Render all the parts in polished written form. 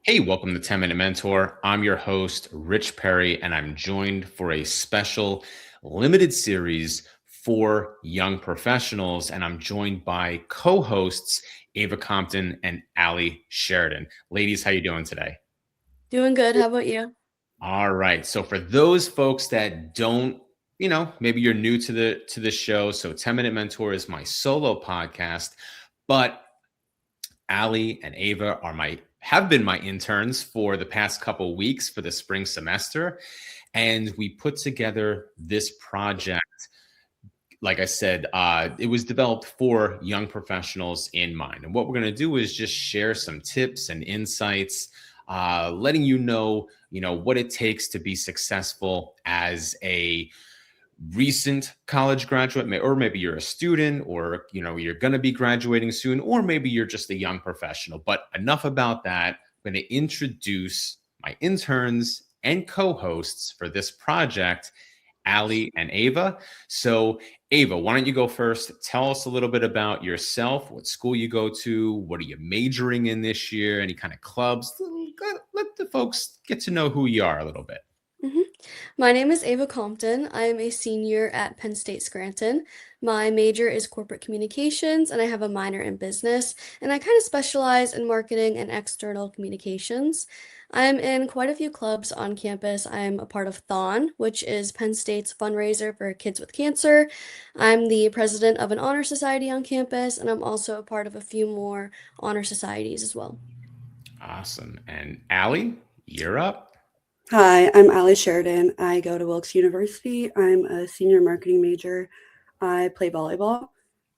Hey, welcome to 10 Minute Mentor. I'm your host, Rich Perry, and I'm joined for a special limited series for young professionals. And I'm joined by co-hosts Ava Compton and Ally Sheridan. Ladies, how you doing today? Doing good. How about you? All right. So for those folks that don't, maybe you're new to the show. So 10 Minute Mentor is my solo podcast, but Allie and Ava have been my interns for the past couple weeks for the spring semester, and we put together this project. Like I said, it was developed for young professionals in mind. And what we're going to do is just share some tips and insights, letting what it takes to be successful as a recent college graduate, or maybe you're a student, or you're going to be graduating soon, or maybe you're just a young professional. But enough about that. I'm going to introduce my interns and co-hosts for this project, Allie and Ava. So Ava, why don't you go first? Tell us a little bit about yourself, what school you go to, what are you majoring in this year, any kind of clubs. Let the folks get to know who you are a little bit. hmm My name is Ava Compton. I am a senior at Penn State Scranton. My major is corporate communications, and I have a minor in business, and I kind of specialize in marketing and external communications. I'm in quite a few clubs on campus. I'm a part of Thon, which is Penn State's fundraiser for kids with cancer. I'm the president of an honor society on campus, and I'm also a part of a few more honor societies as well. Awesome. And Allie, you're up. Hi, I'm Ally Sheridan. I go to Wilkes University. I'm a senior marketing major. I play volleyball,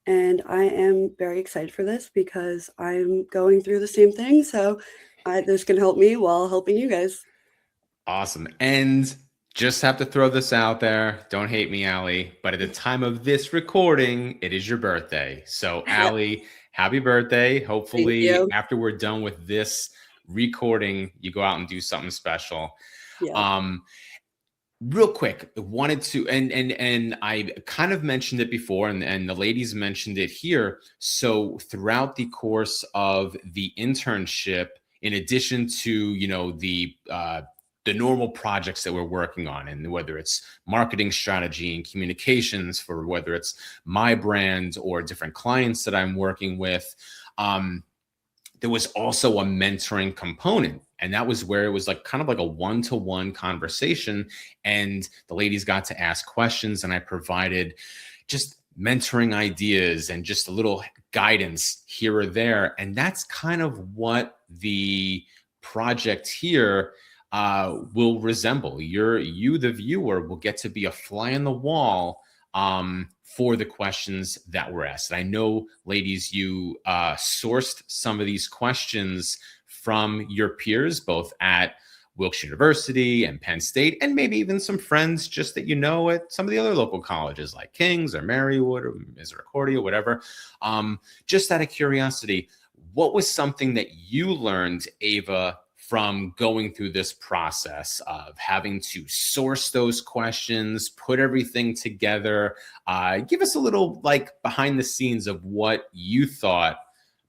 and I am very excited for this because I'm going through the same thing. So this can help me while helping you guys. Awesome. And just have to throw this out there. Don't hate me, Allie, but at the time of this recording, it is your birthday. So, Allie, happy birthday. Thank Hopefully, you. after we're done with this recording, you go out and do something special. Yeah. Um, Real quick, wanted to and I kind of mentioned it before, and the ladies mentioned it here. So throughout the course of the internship, in addition to the normal projects that we're working on, and whether it's marketing strategy and communications, for whether it's my brand or different clients that I'm working with, um, there was also a mentoring component. And that was where it was like kind of like a one-to-one conversation. And the ladies got to ask questions, and I provided just mentoring ideas and just a little guidance here or there. And that's kind of what the project here will resemble. The viewer, will get to be a fly on the wall for the questions that were asked. And I know, ladies, you sourced some of these questions from your peers, both at Wilkes University and Penn State, and maybe even some friends just that you know at some of the other local colleges like King's or Marywood or Misericordia, whatever. Just out of curiosity, what was something that you learned, Ava, from going through this process of having to source those questions, put everything together? Give us a little like behind the scenes of what you thought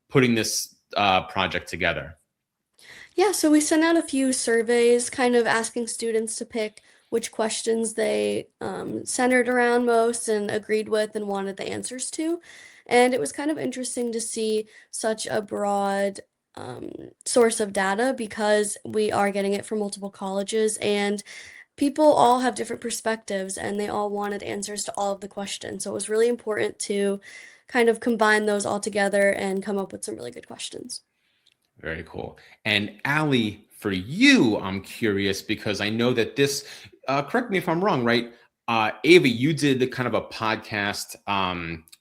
putting this project together. Yeah, so we sent out a few surveys kind of asking students to pick which questions they centered around most and agreed with and wanted the answers to. And it was kind of interesting to see such a broad source of data because we are getting it from multiple colleges and people all have different perspectives and they all wanted answers to all of the questions. So it was really important to kind of combine those all together and come up with some really good questions. Very cool. And Allie, for you, I'm curious because I know that this, correct me if I'm wrong, right? Ava, you did the kind of a podcast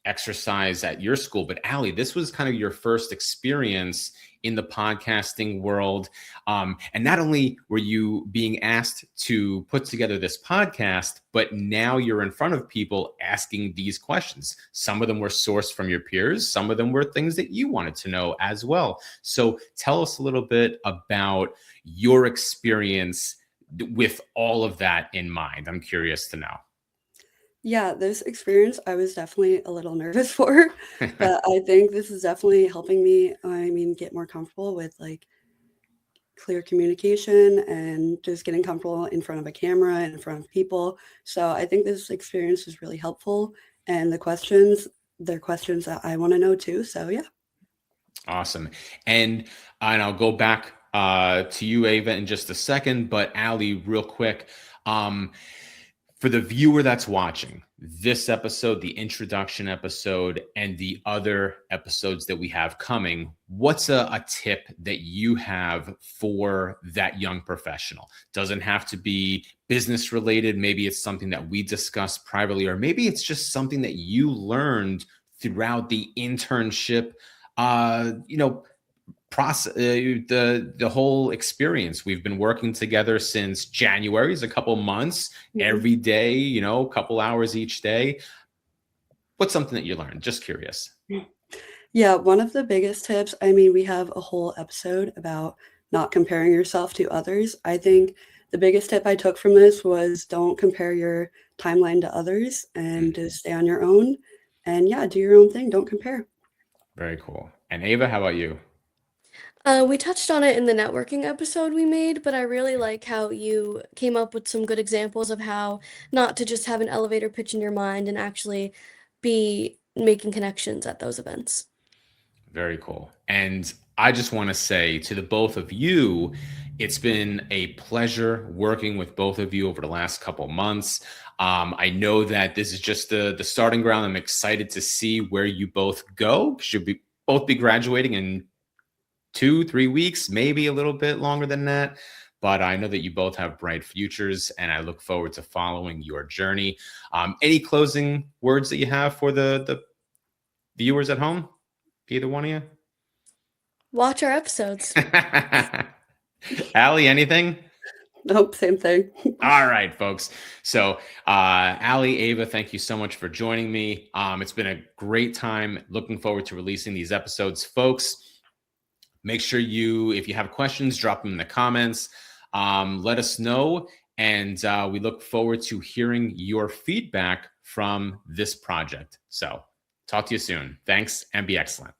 exercise at your school, but Allie, this was kind of your first experience in the podcasting world. And not only were you being asked to put together this podcast, but now you're in front of people asking these questions. Some of them were sourced from your peers. Some of them were things that you wanted to know as well. So tell us a little bit about your experience with all of that in mind. I'm curious to know. Yeah, this experience I was definitely a little nervous for, but I think this is definitely helping me, I mean, get more comfortable with like clear communication and just getting comfortable in front of a camera and in front of people. So I think this experience is really helpful. And they're questions that I want to know too. So yeah. Awesome. And I'll go back to you, Ava, in just a second, but Ally, real quick, for the viewer that's watching this episode, the introduction episode, and the other episodes that we have coming, what's a tip that you have for that young professional? Doesn't have to be business related. Maybe it's something that we discussed privately, or maybe it's just something that you learned throughout the internship, process, the whole experience. We've been working together since January. It's a couple months, every day, a couple hours each day. What's something that you learned? Just curious. Yeah, one of the biggest tips, I mean, we have a whole episode about not comparing yourself to others. I think the biggest tip I took from this was don't compare your timeline to others and just stay on your own. And yeah, do your own thing. Don't compare. Very cool. And Ava, how about you? We touched on it in the networking episode we made, but I really like how you came up with some good examples of how not to just have an elevator pitch in your mind and actually be making connections at those events. Very cool. And I just want to say to the both of you, it's been a pleasure working with both of you over the last couple months. I know that this is just the starting ground. I'm excited to see where you both go. Should both be graduating in 2-3 weeks, maybe a little bit longer than that. But I know that you both have bright futures, and I look forward to following your journey. Any closing words that you have for the viewers at home? Either one of you? Watch our episodes. Ally, anything? Nope, same thing. All right, folks. So, Ally, Ava, thank you so much for joining me. It's been a great time. Looking forward to releasing these episodes, folks. Make sure if you have questions, drop them in the comments. Let us know. And we look forward to hearing your feedback from this project. So talk to you soon. Thanks and be excellent.